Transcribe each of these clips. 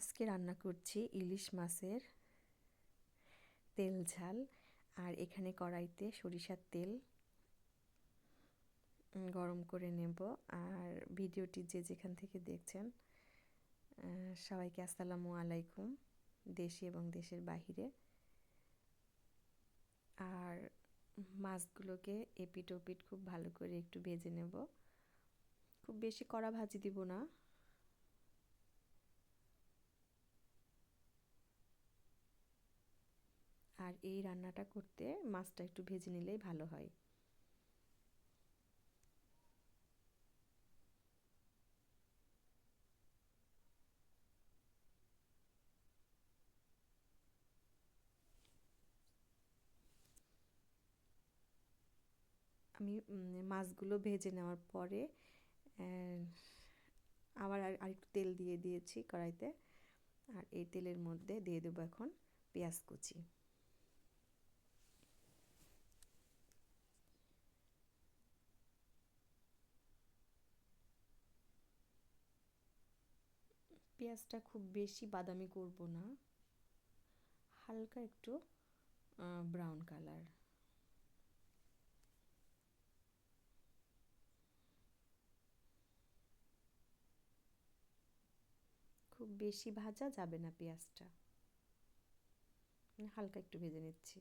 আজকে রান্না করছি ইলিশ মাছের তেল ঝাল। আর এখানে কড়াইতে সরিষার তেল গরম করে নেব। আর ভিডিওটি যে যেখান থেকে দেখছেন সবাইকে আসসালামু আলাইকুম, দেশে এবং দেশের বাহিরে। আর মাছগুলোকে এপিট ওপিট খুব ভালো করে একটু ভেজে নেব। খুব বেশি কড়া ভাজি দিব না। আর এই রান্নাটা করতে মাছটা একটু ভেজে নিলেই ভালো হয়। আমি মাছগুলো ভেজে নেওয়ার পরে আবার আরেকটু তেল দিয়ে দিয়েছি কড়াইতে। আর এই তেলের মধ্যে দিয়ে দেবো এখন পেঁয়াজ কুচি। পেঁয়াজটা খুব বেশি বাদামি করব না, হালকা একটু ব্রাউন কালার। খুব বেশি ভাজা যাবে না পেঁয়াজটা, হালকা একটু ভেজে নিচ্ছি।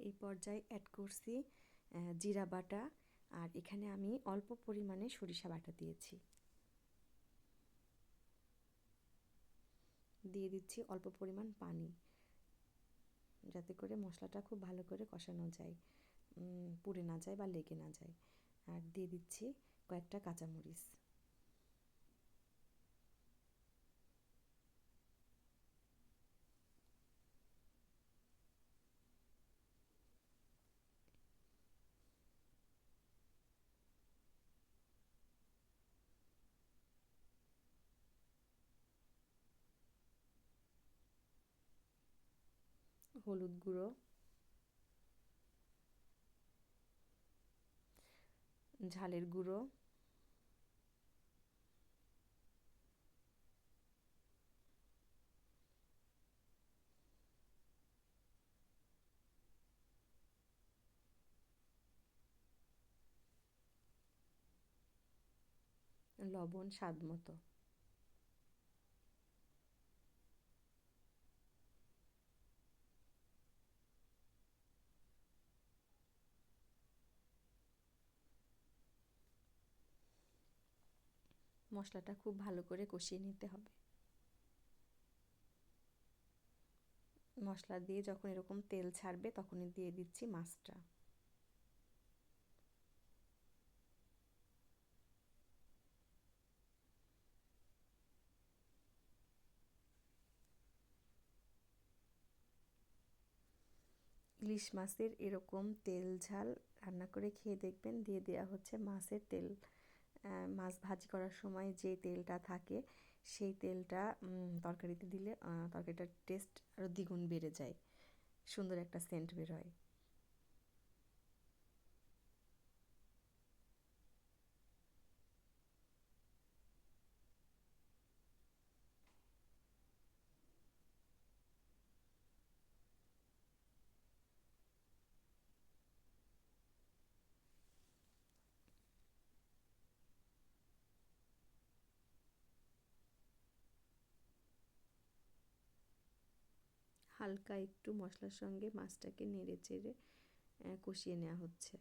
এই পর্যায়ে অ্যাড করছি জিরা বাটা। আর এখানে আমি অল্প পরিমাণে সরিষা বাটা দিয়েছি। দিয়ে দিচ্ছি অল্প পরিমাণ পানি, যাতে করে মশলাটা খুব ভালো করে কষানো যায়, পুড়ে না যায় বা লেগে না যায়। আর দিয়ে দিচ্ছি কয়েকটা কাঁচামরিচ। হলুদ গুঁড়ো, ঝালের গুঁড়ো, লবণ স্বাদ মতো। মশলাটা খুব ভালো করে কষিয়ে নিতে হবে। মশলা দিয়ে যখন এরকম তেল ছাড়বে তখনই দিয়ে দিচ্ছি মাছটা। ইলিশ মাছের এরকম তেল ঝাল রান্না করে খেয়ে দেখবেন। দিয়ে দেওয়া হচ্ছে মাছের তেল। মাছ ভাজি করার সময় যে তেলটা থাকে সেই তেলটা তরকারিতে দিলে তরকারিটার টেস্ট আরও দ্বিগুণ বেড়ে যায়, সুন্দর একটা সেন্ট বের হয়। হালকা একটু মশলার সঙ্গে মাছটাকে নেড়ে চেড়ে কষিয়ে নেওয়া হচ্ছে।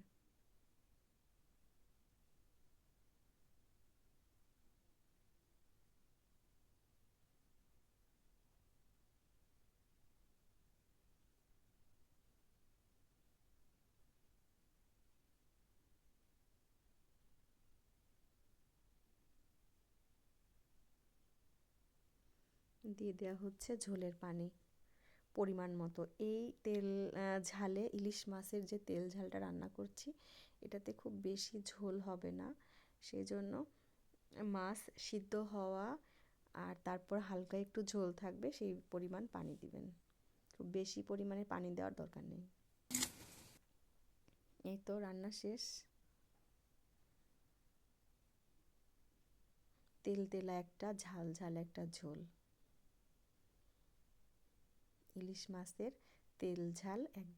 দিয়ে দেওয়া হচ্ছে ঝোলের পানি পরিমাণ মতো। এই তেল ঝালে ইলিশ মাছের যে তেল ঝালটা রান্না করছি এটাতে খুব বেশি ঝোল হবে না, সেই জন্য মাছ সিদ্ধ হওয়া আর তারপর হালকা একটু ঝোল থাকবে সেই পরিমাণ পানি দিবেন, খুব বেশি পরিমাণে পানি দেওয়ার দরকার নেই। এই তো রান্না শেষ। তেল তেলা একটা ঝাল ঝাল একটা ঝোল, ইলিশ মাছের তেল ঝাল একদম।